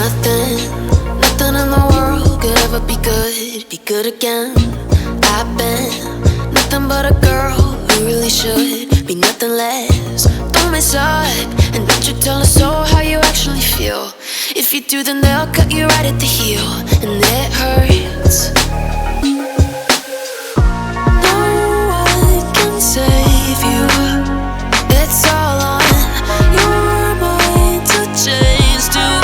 Nothing in the world could ever be good again. I've been nothing but a girl who really should be nothing less. Don't mess up, and don't you tell us so how you actually feel. If you do, then they'll cut you right at the heel, and it hurts. No one can save you. It's all on your mind to change too.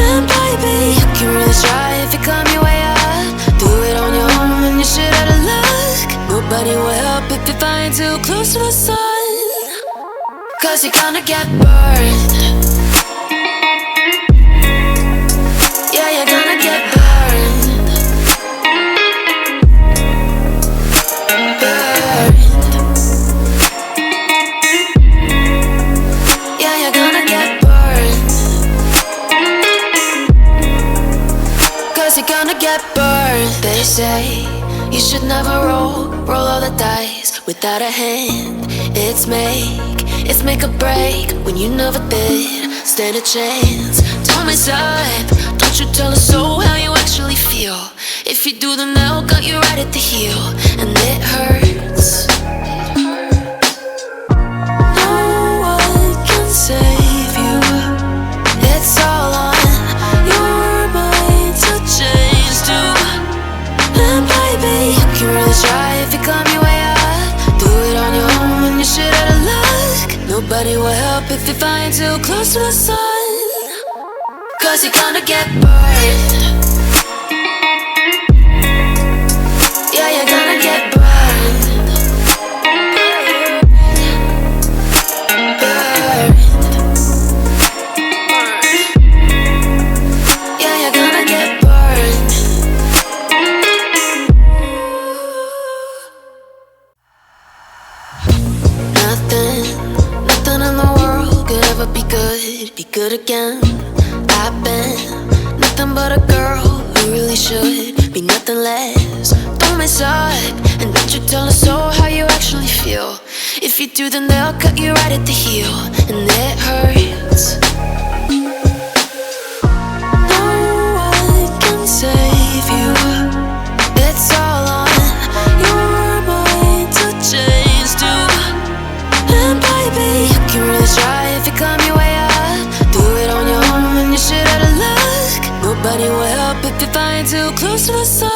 And baby, you can really try if you climb your way up. Do it on your own and you shit out of luck. Nobody will help if you're flying too close to the sun, 'cause you're gonna get burned. Yeah, you're gonna get burned. Burned. Yeah, you're gonna get burned. 'Cause you're gonna get burned. They say you should never roll all the dice without a hand. It's make or break when you never did stand a chance. Don't mess up, don't you tell us so how you actually feel. If you do, then they'll cut you right at the heel, and it hurts. No one can save you. It's all on your mind to change too. And baby, you can really try if you climb your way up. Do it on your own and you shit out of luck. Nobody will help if you're flying too close to the sun, 'cause you're gonna get burned. Yeah, you're gonna get burned. Burned. Yeah, you're gonna get burned. Nothing in the world could ever be good again. I've been nothing but a girl who really should be nothing less. Don't mess up, and don't you tell us so how you actually feel. If you do, then they'll cut you right at the heel, and it hurts. No one can save you. It's all on your mind to change too. And baby, you can really try if you climb your way up. Do it on your own and you shit out of luck. Nobody will help if you're flying too close to the sun,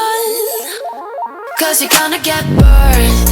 'cause you're gonna get burned.